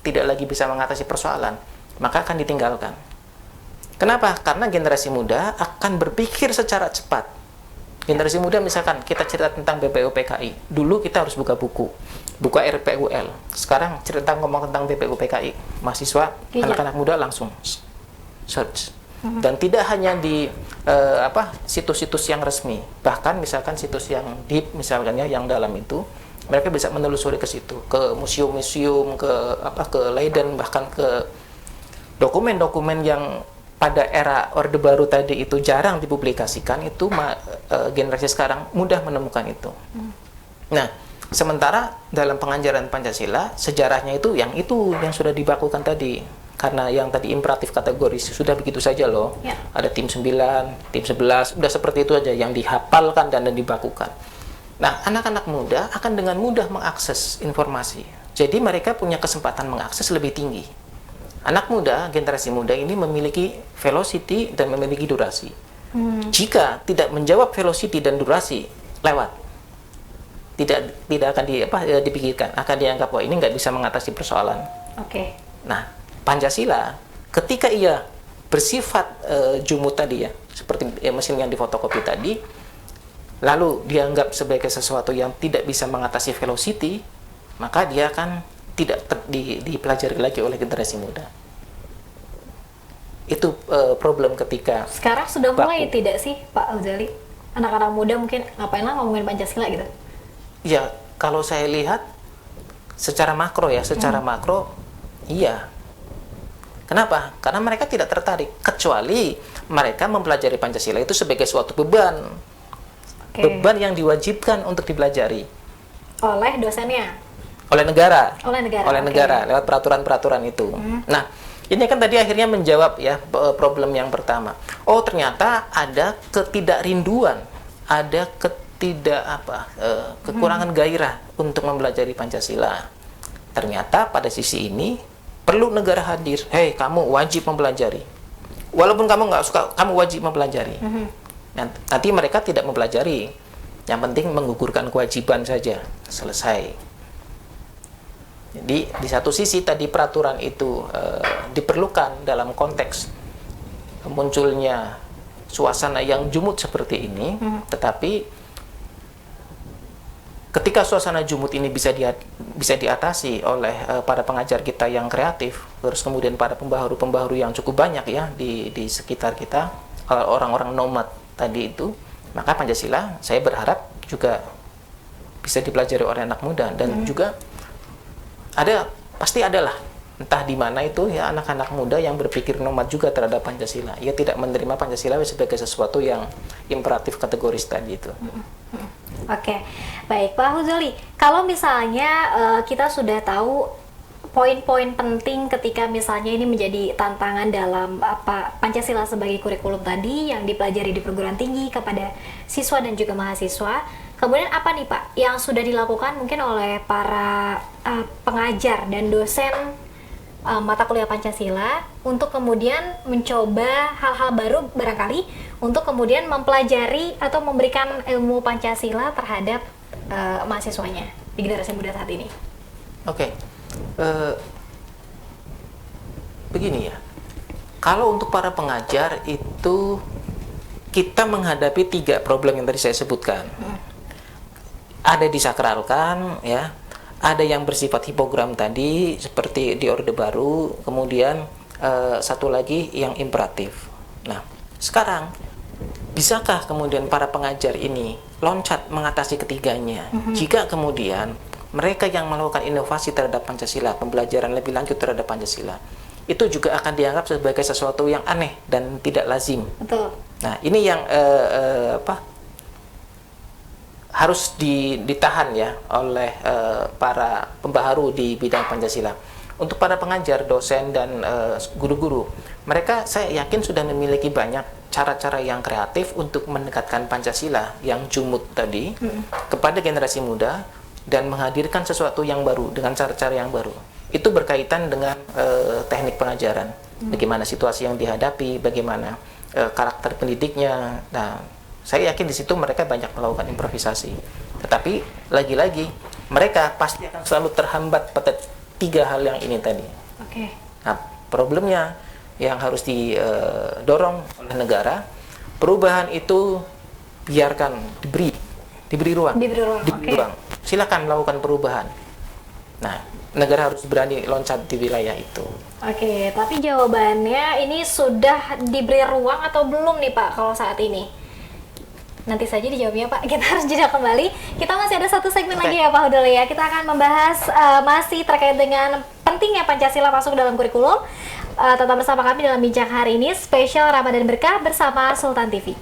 tidak lagi bisa mengatasi persoalan, maka akan ditinggalkan. Kenapa? Karena generasi muda akan berpikir secara cepat. Generasi muda misalkan kita cerita tentang BPUPKI, dulu kita harus buka buku, buka RPUL. Sekarang cerita ngomong tentang BPUPKI, mahasiswa, anak-anak muda langsung search. Dan tidak hanya di situs-situs yang resmi, bahkan misalkan situs yang deep misalkan ya, yang dalam itu mereka bisa menelusuri ke situ, ke museum-museum, ke Leiden, bahkan ke dokumen-dokumen yang pada era Orde Baru tadi itu jarang dipublikasikan, itu generasi sekarang mudah menemukan itu. Nah, sementara dalam pengajaran Pancasila, sejarahnya itu yang sudah dibakukan tadi. Karena yang tadi imperatif kategoris sudah begitu saja loh. Ya. Ada tim 9, tim 11, udah seperti itu aja yang dihafalkan dan dibakukan. Nah, anak-anak muda akan dengan mudah mengakses informasi. Jadi mereka punya kesempatan mengakses lebih tinggi. Anak muda, generasi muda ini memiliki velocity dan memiliki durasi. Jika tidak menjawab velocity dan durasi, lewat. Tidak akan dipikirkan, akan dianggap bahwa ini nggak bisa mengatasi persoalan. Oke. Nah, Pancasila ketika ia bersifat jumut tadi ya, seperti mesin yang difotokopi tadi, lalu dianggap sebagai sesuatu yang tidak bisa mengatasi velocity, maka dia akan tidak dipelajari lagi oleh generasi muda. Itu problem ketika sekarang sudah mulai tidak sih Pak Al-Ghazali, anak-anak muda mungkin ngapain lah ngomongin Pancasila gitu? Ya, kalau saya lihat secara makro ya, makro iya. Kenapa? Karena mereka tidak tertarik, kecuali mereka mempelajari Pancasila itu sebagai suatu beban. Beban yang diwajibkan untuk dipelajari oleh dosennya, oleh negara lewat peraturan-peraturan itu. Nah, ini kan tadi akhirnya menjawab ya problem yang pertama. Oh, ternyata ada ketidakrinduan, ada kekurangan gairah untuk mempelajari Pancasila. Ternyata pada sisi ini perlu negara hadir. Hei, kamu wajib mempelajari. Walaupun kamu nggak suka, kamu wajib mempelajari. Nanti mereka tidak mempelajari. Yang penting menggugurkan kewajiban saja, selesai. Jadi di satu sisi tadi peraturan itu diperlukan dalam konteks munculnya suasana yang jumut seperti ini, tetapi ketika suasana jumut ini bisa diatasi oleh para pengajar kita yang kreatif, terus kemudian para pembaharu-pembaharu yang cukup banyak ya di sekitar kita, orang-orang nomad tadi itu, maka Pancasila saya berharap juga bisa dipelajari oleh anak muda dan juga pasti adalah entah di mana itu ya anak-anak muda yang berpikir nomad juga terhadap Pancasila. Ia tidak menerima Pancasila sebagai sesuatu yang imperatif kategoris tadi itu. Oke, baik Pak Al-Ghazali. Kalau misalnya kita sudah tahu poin-poin penting ketika misalnya ini menjadi tantangan dalam Pancasila sebagai kurikulum tadi yang dipelajari di perguruan tinggi kepada siswa dan juga mahasiswa. Kemudian apa nih Pak yang sudah dilakukan mungkin oleh para pengajar dan dosen mata kuliah Pancasila untuk kemudian mencoba hal-hal baru barangkali untuk kemudian mempelajari atau memberikan ilmu Pancasila terhadap mahasiswanya di generasi muda saat ini? Oke. Begini ya, kalau untuk para pengajar itu kita menghadapi 3 problem yang tadi saya sebutkan. Ada disakralkan ya, ada yang bersifat hipogram tadi seperti di Orde Baru, kemudian satu lagi yang imperatif. Nah, sekarang bisakah kemudian para pengajar ini loncat mengatasi ketiganya? Jika kemudian mereka yang melakukan inovasi terhadap Pancasila, pembelajaran lebih lanjut terhadap Pancasila, itu juga akan dianggap sebagai sesuatu yang aneh dan tidak lazim. Betul. Nah, ini yang harus ditahan ya oleh para pembaharu di bidang Pancasila. Untuk para pengajar, dosen, dan guru-guru, mereka saya yakin sudah memiliki banyak cara-cara yang kreatif untuk mendekatkan Pancasila yang jumut tadi kepada generasi muda. dan menghadirkan sesuatu yang baru dengan cara-cara yang baru. Itu berkaitan dengan teknik pengajaran, bagaimana situasi yang dihadapi, bagaimana karakter pendidiknya. Nah, saya yakin di situ mereka banyak melakukan improvisasi. Tetapi lagi-lagi mereka pasti akan selalu terhambat pada 3 hal yang ini tadi. Oke. Nah, problemnya yang harus didorong oleh negara, perubahan itu biarkan, diberi ruang. Oke. Ruang. Silakan melakukan perubahan. Nah, negara harus berani loncat di wilayah itu. Oke, tapi jawabannya ini sudah diberi ruang atau belum nih Pak kalau saat ini? Nanti saja dijawabnya Pak, kita harus jeda kembali. Kita masih ada satu segmen lagi ya Pak Hudol ya. Kita akan membahas masih terkait dengan pentingnya Pancasila masuk dalam kurikulum. Tetap bersama kami dalam bincang hari ini, spesial Ramadan Berkah bersama Sultan TV.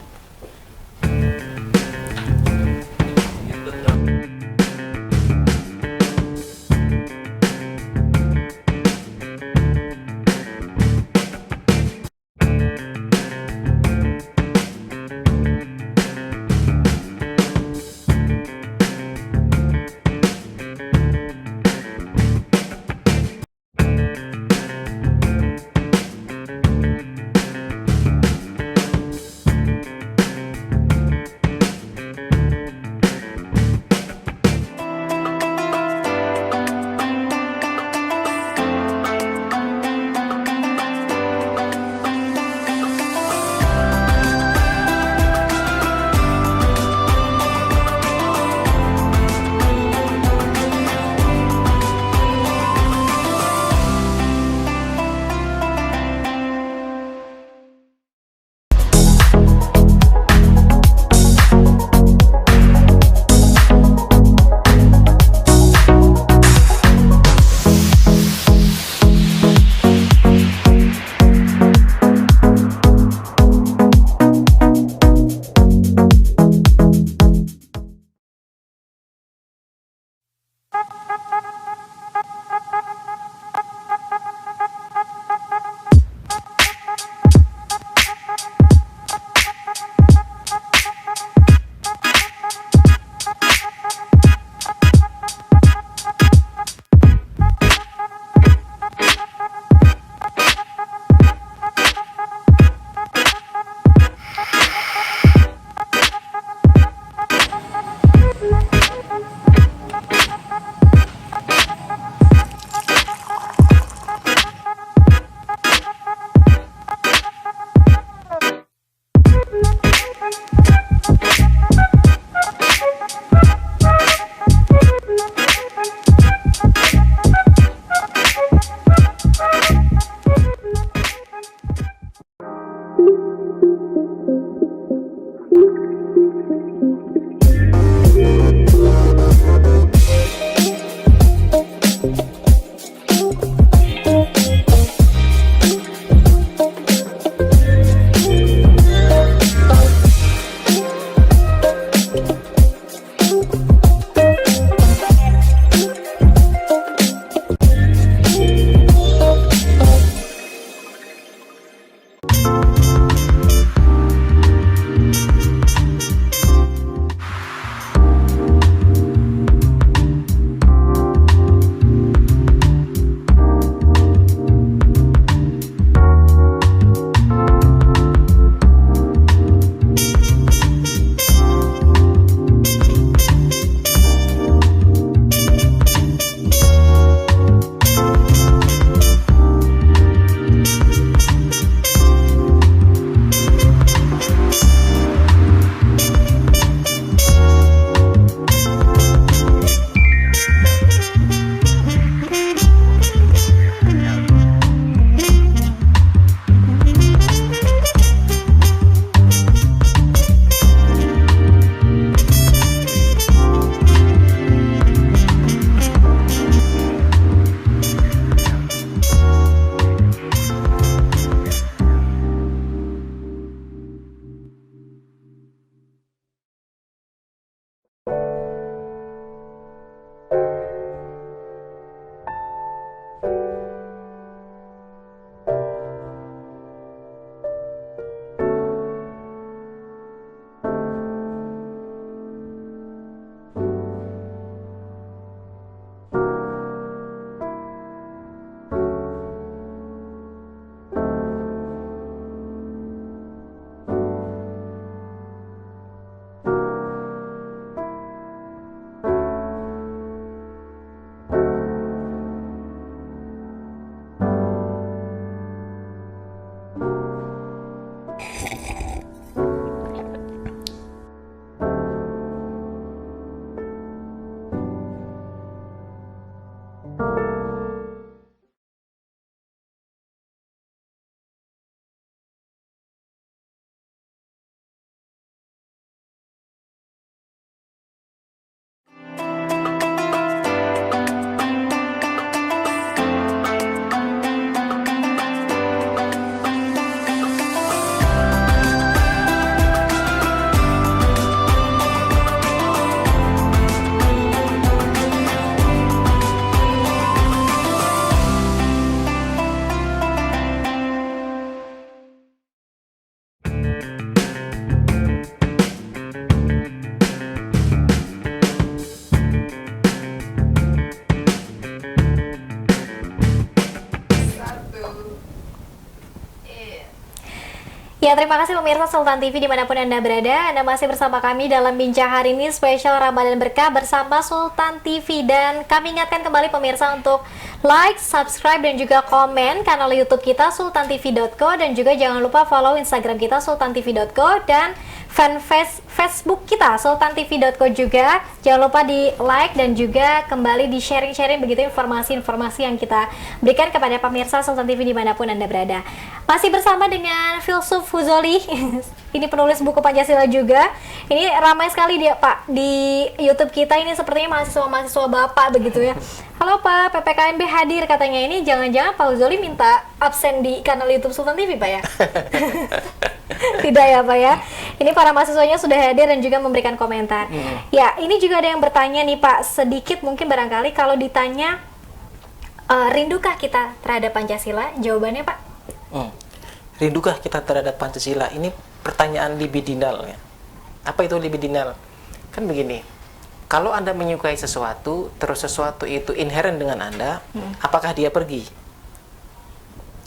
Ya, terima kasih pemirsa Sultan TV dimanapun Anda berada. Anda masih bersama kami dalam bincang hari ini spesial Ramadan Berkah bersama Sultan TV. Dan kami ingatkan kembali pemirsa untuk like, subscribe, dan juga komen kanal YouTube kita sultantv.co. Dan juga jangan lupa follow Instagram kita sultantv.co dan fanpage Facebook kita sultantv.co juga. Jangan lupa di like dan juga kembali di sharing-sharing begitu informasi-informasi yang kita berikan kepada pemirsa Sultan TV dimanapun Anda berada. Masih bersama dengan Filsuf Huzoli, ini penulis buku Pancasila juga. Ini ramai sekali dia Pak di YouTube kita, ini sepertinya mahasiswa-mahasiswa Bapak begitu ya. Halo Pak, PPKMB hadir katanya. Ini jangan-jangan Pak Huzoli minta absen di kanal YouTube Sultan TV Pak ya? Tidak ya Pak ya. Ini para mahasiswanya sudah hadir dan juga memberikan komentar. Ya, ini juga ada yang bertanya nih Pak, sedikit mungkin barangkali kalau ditanya rindukah kita terhadap Pancasila? Jawabannya Pak? Rindukah kita terhadap Pancasila? Ini pertanyaan libidinal ya. Apa itu libidinal? Kan begini, kalau Anda menyukai sesuatu, terus sesuatu itu inheren dengan Anda, apakah dia pergi?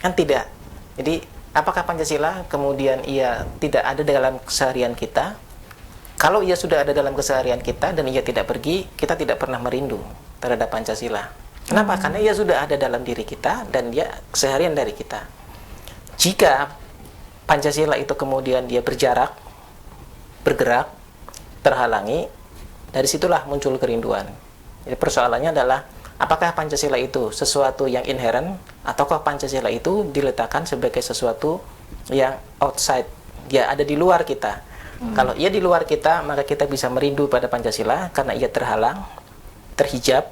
Kan tidak. Jadi apakah Pancasila kemudian ia tidak ada dalam keseharian kita? Kalau ia sudah ada dalam keseharian kita dan ia tidak pergi, kita tidak pernah merindu terhadap Pancasila. Kenapa? Karena ia sudah ada dalam diri kita dan dia keseharian dari kita. Jika Pancasila itu kemudian dia berjarak, bergerak, terhalangi, dari situlah muncul kerinduan. Jadi persoalannya adalah apakah Pancasila itu sesuatu yang inheren ataukah Pancasila itu diletakkan sebagai sesuatu yang outside, dia ada di luar kita. Kalau ia di luar kita, maka kita bisa merindu pada Pancasila karena ia terhalang, terhijab,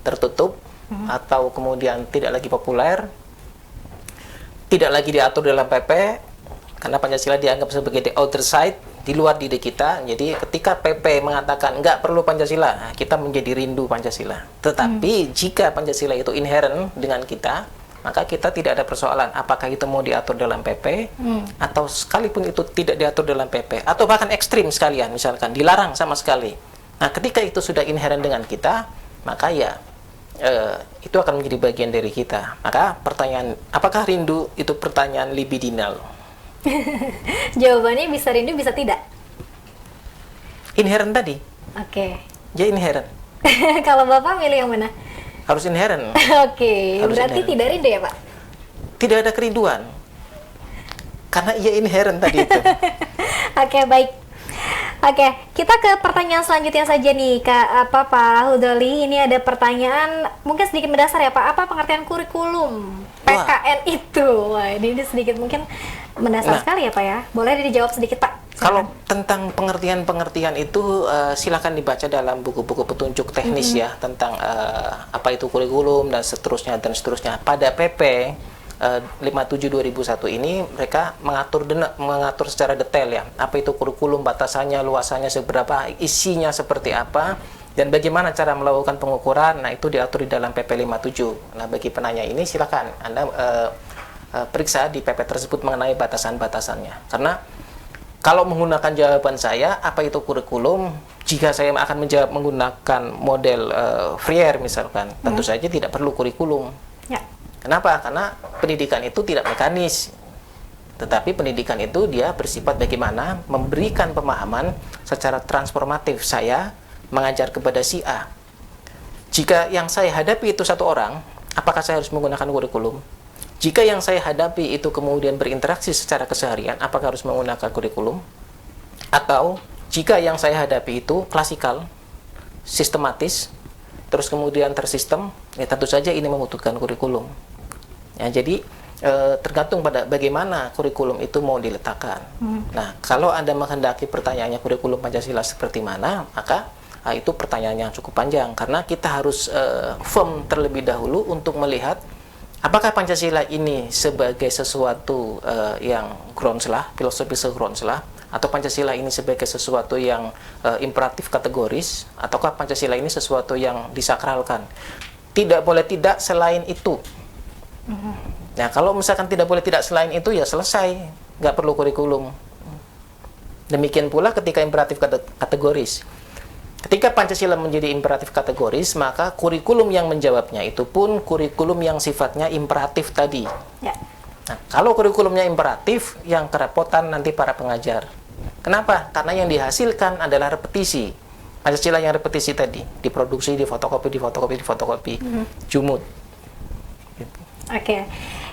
tertutup, atau kemudian tidak lagi populer, tidak lagi diatur dalam PP, karena Pancasila dianggap sebagai the outer side, di luar diri kita. Jadi ketika PP mengatakan nggak perlu Pancasila, kita menjadi rindu Pancasila. Tetapi jika Pancasila itu inheren dengan kita, maka kita tidak ada persoalan apakah itu mau diatur dalam PP atau sekalipun itu tidak diatur dalam PP, atau bahkan ekstrim sekalian, misalkan dilarang sama sekali. Nah, ketika itu sudah inheren dengan kita, maka ya itu akan menjadi bagian dari kita. Maka pertanyaan, apakah rindu itu pertanyaan libidinal? Jawabannya bisa rindu, bisa tidak. Inheren tadi. Oke. Ya inheren. Kalau Bapak milih yang mana? Harus inheren. Oke, Harus berarti inheren. tidak rindu ya Pak? Tidak ada kerinduan. Karena ia inheren tadi itu. Oke, baik. Oke, kita ke pertanyaan selanjutnya saja nih, Pak Hudoli. Ini ada pertanyaan mungkin sedikit mendasar ya Pak. Apa pengertian kurikulum PKN itu? Wah, ini sedikit mungkin mendasar sekali ya Pak ya. Boleh dijawab sedikit Pak? Kalau tentang pengertian-pengertian itu silakan dibaca dalam buku-buku petunjuk teknis ya, tentang apa itu kurikulum dan seterusnya dan seterusnya. Pada PP 57/2001 ini mereka mengatur secara detail ya, apa itu kurikulum, batasannya, luasannya seberapa, isinya seperti apa, dan bagaimana cara melakukan pengukuran. Nah, itu diatur di dalam PP 57. Nah, bagi penanya ini silakan Anda periksa di PP tersebut mengenai batasan-batasannya. Karena kalau menggunakan jawaban saya, apa itu kurikulum, jika saya akan menjawab menggunakan model Freire misalkan, tentu saja tidak perlu kurikulum. Ya. Kenapa? Karena pendidikan itu tidak mekanis, tetapi pendidikan itu dia bersifat bagaimana memberikan pemahaman secara transformatif. Saya mengajar kepada si A. Jika yang saya hadapi itu satu orang, apakah saya harus menggunakan kurikulum? Jika yang saya hadapi itu kemudian berinteraksi secara keseharian, apakah harus menggunakan kurikulum? Atau jika yang saya hadapi itu klasikal, sistematis, terus kemudian tersistem, ya tentu saja ini membutuhkan kurikulum. Ya, jadi tergantung pada bagaimana kurikulum itu mau diletakkan. Nah, kalau Anda menghendaki pertanyaannya kurikulum Pancasila seperti mana, maka itu pertanyaan yang cukup panjang, karena kita harus firm terlebih dahulu untuk melihat apakah Pancasila ini sebagai sesuatu yang groundslah, filosofis groundslah, atau Pancasila ini sebagai sesuatu yang imperatif kategoris, ataukah Pancasila ini sesuatu yang disakralkan. Tidak boleh tidak selain itu. Nah, kalau misalkan tidak boleh tidak selain itu, ya selesai, nggak perlu kurikulum. Demikian pula ketika imperatif kategoris. Ketika Pancasila menjadi imperatif kategoris, maka kurikulum yang menjawabnya itu pun kurikulum yang sifatnya imperatif tadi. Ya. Nah, kalau kurikulumnya imperatif, yang kerepotan nanti para pengajar. Kenapa? Karena yang dihasilkan adalah repetisi. Pancasila yang repetisi tadi, diproduksi, difotokopi, jumut. Gitu. Oke.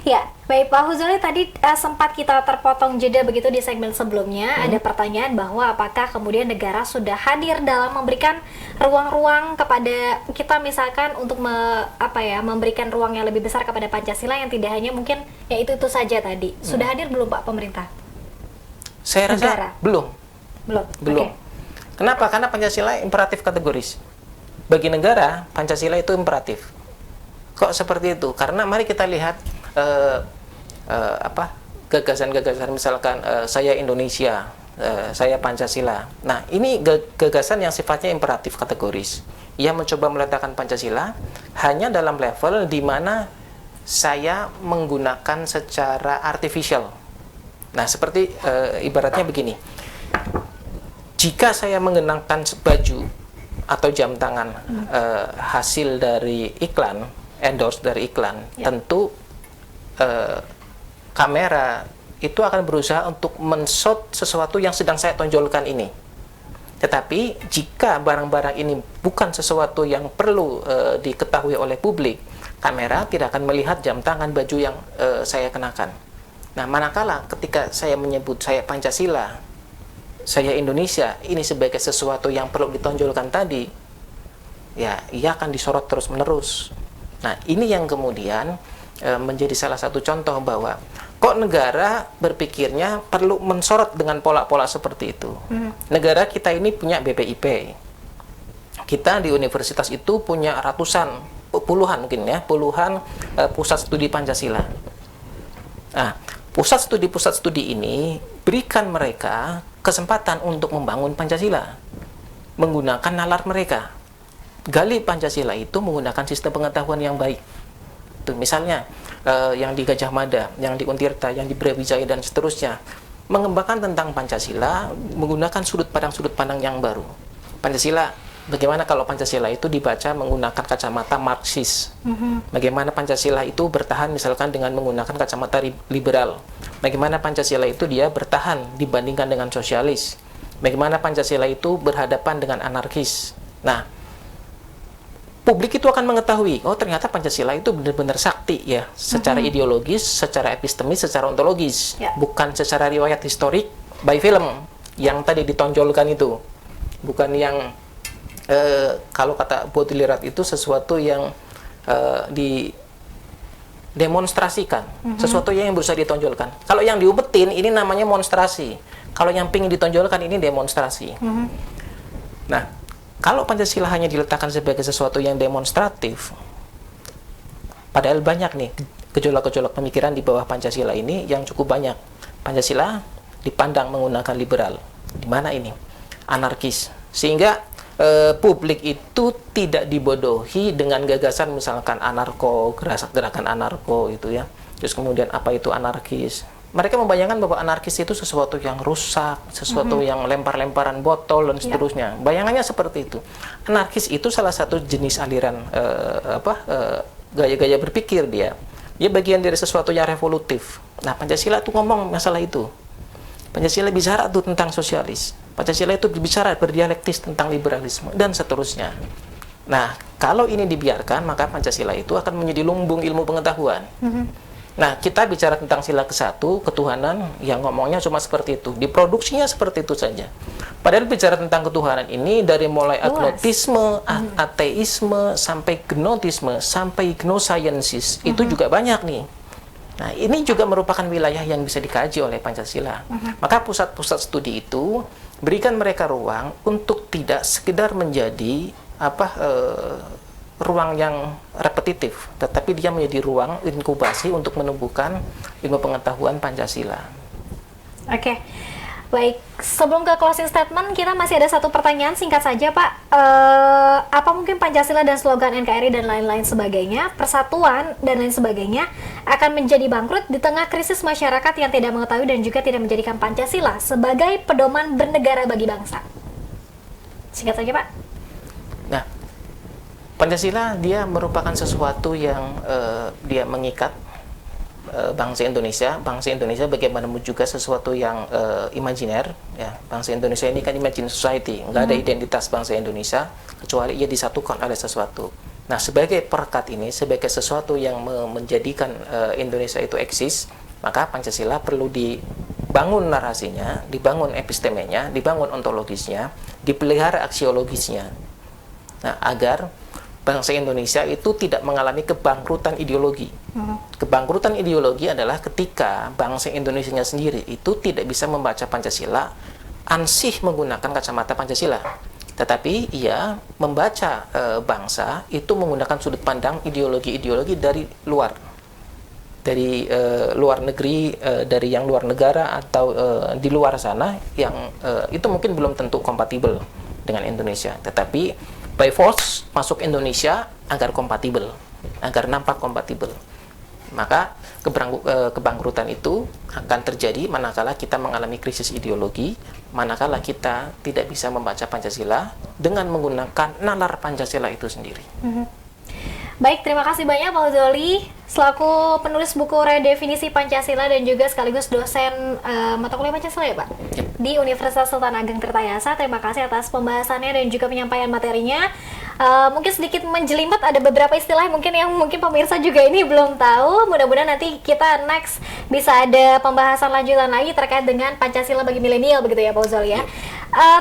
Ya, baik Pak Huzuli, tadi sempat kita terpotong jeda begitu di segmen sebelumnya. Ada pertanyaan bahwa apakah kemudian negara sudah hadir dalam memberikan ruang-ruang kepada kita, misalkan untuk memberikan ruang yang lebih besar kepada Pancasila yang tidak hanya mungkin ya itu saja tadi. Sudah hadir belum Pak pemerintah? Saya rasa Negara? belum. Oke. Kenapa? Karena Pancasila imperatif kategoris. Bagi negara, Pancasila itu imperatif. Kok seperti itu? Karena mari kita lihat gagasan-gagasan, misalkan saya Indonesia, saya Pancasila. Nah, ini gagasan yang sifatnya imperatif kategoris. Ia mencoba meletakkan Pancasila hanya dalam level di mana saya menggunakan secara artificial. Nah, seperti ibaratnya begini. Jika saya mengenakan baju atau jam tangan hasil dari iklan, endorse dari iklan, tentu kamera itu akan berusaha untuk men-shot sesuatu yang sedang saya tonjolkan ini. Tetapi jika barang-barang ini bukan sesuatu yang perlu diketahui oleh publik, kamera tidak akan melihat jam tangan baju yang saya kenakan. Nah, manakala ketika saya menyebut saya Pancasila, saya Indonesia, ini sebagai sesuatu yang perlu ditonjolkan tadi, ya ia akan disorot terus-menerus. Nah, ini yang kemudian menjadi salah satu contoh bahwa kok negara berpikirnya perlu mensorot dengan pola-pola seperti itu. Negara kita ini punya BPIP. Kita di universitas itu punya puluhan pusat studi Pancasila. Nah, pusat studi ini berikan mereka kesempatan untuk membangun Pancasila menggunakan nalar mereka. Gali Pancasila itu menggunakan sistem pengetahuan yang baik. Tuh, misalnya yang di Gajah Mada, yang di Untirta, yang di Brawijaya dan seterusnya, mengembangkan tentang Pancasila menggunakan sudut pandang yang baru. Pancasila, bagaimana kalau Pancasila itu dibaca menggunakan kacamata Marxis? Bagaimana Pancasila itu bertahan misalkan dengan menggunakan kacamata liberal? Bagaimana Pancasila itu dia bertahan dibandingkan dengan sosialis? Bagaimana Pancasila itu berhadapan dengan anarkis? Nah, publik itu akan mengetahui, oh ternyata Pancasila itu benar-benar sakti ya, secara ideologis, secara epistemis, secara ontologis, bukan secara riwayat historik by film yang tadi ditonjolkan itu, bukan yang kalau kata Baudelaire itu sesuatu yang didemonstrasikan, sesuatu yang berusaha ditonjolkan. Kalau yang diumpetin ini namanya monstrasi, kalau yang pingin ditonjolkan ini demonstrasi. Nah, kalau Pancasila hanya diletakkan sebagai sesuatu yang demonstratif, padahal banyak nih gejolak-gejolak pemikiran di bawah Pancasila ini yang cukup banyak. Pancasila dipandang menggunakan liberal. Di mana ini? Anarkis. Sehingga publik itu tidak dibodohi dengan gagasan misalkan anarko, gerakan anarko itu ya. Terus kemudian apa itu anarkis? Mereka membayangkan bahwa anarkis itu sesuatu yang rusak, sesuatu yang lempar-lemparan botol dan seterusnya. Bayangannya seperti itu. Anarkis itu salah satu jenis aliran gaya-gaya berpikir dia. Dia bagian dari sesuatu yang revolutif. Nah, Pancasila itu ngomong masalah itu. Pancasila bicara itu tentang sosialis. Pancasila itu bicara berdialektis tentang liberalisme dan seterusnya. Nah, kalau ini dibiarkan, maka Pancasila itu akan menjadi lumbung ilmu pengetahuan. Nah, kita bicara tentang sila ke-1, ketuhanan, yang ngomongnya cuma seperti itu. Diproduksinya seperti itu saja. Padahal bicara tentang ketuhanan ini dari mulai agnotisme, ateisme, sampai gnotisme, sampai gnosciensis, itu juga banyak nih. Nah, ini juga merupakan wilayah yang bisa dikaji oleh Pancasila. Maka pusat-pusat studi itu berikan mereka ruang untuk tidak sekedar menjadi ruang yang repetitif, tetapi dia menjadi ruang inkubasi untuk menumbuhkan ilmu pengetahuan Pancasila. Oke, baik. Sebelum ke closing statement, kita masih ada satu pertanyaan singkat saja, Pak. Apa mungkin Pancasila dan slogan NKRI dan lain-lain sebagainya, persatuan dan lain sebagainya, akan menjadi bangkrut di tengah krisis masyarakat yang tidak mengetahui dan juga tidak menjadikan Pancasila sebagai pedoman bernegara bagi bangsa? Singkat saja, Pak. Nah, Pancasila dia merupakan sesuatu yang dia mengikat bangsa Indonesia bagaimanapun juga sesuatu yang imajiner, ya. Bangsa Indonesia ini kan imagine society, nggak ada identitas bangsa Indonesia kecuali ia disatukan oleh sesuatu. Nah, sebagai perekat ini, sebagai sesuatu yang menjadikan Indonesia itu eksis, maka Pancasila perlu dibangun narasinya, dibangun epistemenya, dibangun ontologisnya, dipelihara aksiologisnya. Nah, agar bangsa Indonesia itu tidak mengalami kebangkrutan ideologi. Kebangkrutan ideologi adalah ketika bangsa Indonesianya sendiri itu tidak bisa membaca Pancasila, ansih menggunakan kacamata Pancasila. Tetapi ia membaca bangsa itu menggunakan sudut pandang ideologi-ideologi dari luar. Dari luar negeri, dari yang luar negara, atau di luar sana, yang itu mungkin belum tentu kompatibel dengan Indonesia. Tetapi by force masuk Indonesia agar kompatibel, agar nampak kompatibel. Maka kebangkrutan itu akan terjadi manakala kita mengalami krisis ideologi, manakala kita tidak bisa membaca Pancasila dengan menggunakan nalar Pancasila itu sendiri. Baik, terima kasih banyak Pak Zoli selaku penulis buku Redefinisi Pancasila dan juga sekaligus dosen mata kuliah Pancasila ya Pak? Yep. Di Universitas Sultan Ageng Tirtayasa. Terima kasih atas pembahasannya dan juga penyampaian materinya. Mungkin sedikit menjelimet, ada beberapa istilah yang mungkin pemirsa juga ini belum tahu. Mudah-mudahan nanti kita next bisa ada pembahasan lanjutan lagi terkait dengan Pancasila bagi milenial begitu ya Pak Zoli ya.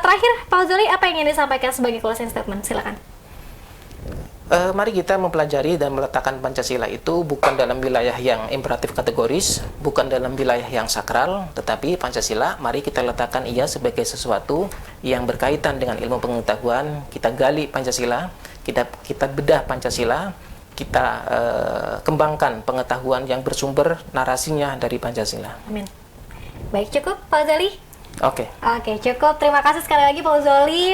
Terakhir Pak Zoli, apa yang ingin disampaikan sebagai closing statement? Silakan. Mari kita mempelajari dan meletakkan Pancasila itu bukan dalam wilayah yang imperatif kategoris, bukan dalam wilayah yang sakral, tetapi Pancasila mari kita letakkan ia sebagai sesuatu yang berkaitan dengan ilmu pengetahuan. Kita gali Pancasila, kita bedah Pancasila, kita kembangkan pengetahuan yang bersumber narasinya dari Pancasila. Amin. Baik, cukup Pak Zoli? Oke, Cukup. Terima kasih sekali lagi Pak Zoli.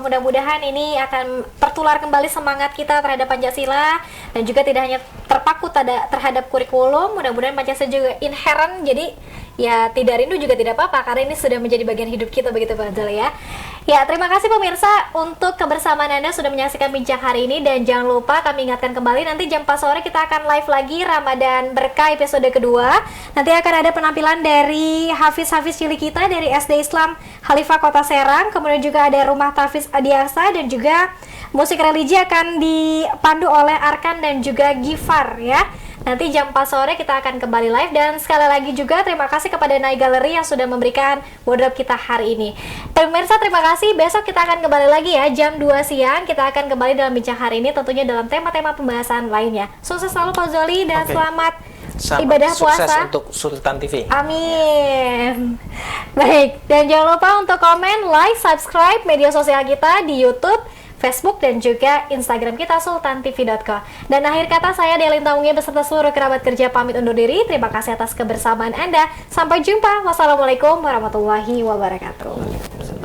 Mudah-mudahan ini akan tertular kembali semangat kita terhadap Pancasila dan juga tidak hanya terpaku terhadap kurikulum. Mudah-mudahan Pancasila juga inherent, jadi ya tidak rindu juga tidak apa-apa karena ini sudah menjadi bagian hidup kita begitu Pak Zoli ya. Ya, terima kasih pemirsa untuk kebersamaan Anda sudah menyaksikan bincang hari ini, dan jangan lupa kami ingatkan kembali nanti jam 4 sore kita akan live lagi Ramadan Berkah episode kedua. Nanti akan ada penampilan dari Hafiz-Hafiz cilik kita dari SD Islam Khalifah Kota Serang, kemudian juga ada Rumah Tafiz Adiaksa, dan juga musik religi akan dipandu oleh Arkan dan juga Gifar ya. Nanti jam 4 sore kita akan kembali live, dan sekali lagi juga terima kasih kepada Nai Gallery yang sudah memberikan wardrobe kita hari ini. Pemirsa, terima kasih. Besok kita akan kembali lagi ya jam 2 siang. Kita akan kembali dalam bincang hari ini tentunya dalam tema-tema pembahasan lainnya. Sukses selalu Pak Zoli dan selamat ibadah puasa. Sukses untuk Sultan TV. Amin. Baik, dan jangan lupa untuk komen, like, subscribe media sosial kita di YouTube, Facebook, dan juga Instagram kita sultantv.co. Dan akhir kata, saya Delin Tamungi beserta seluruh kerabat kerja pamit undur diri. Terima kasih atas kebersamaan Anda. Sampai jumpa. Wassalamualaikum warahmatullahi wabarakatuh.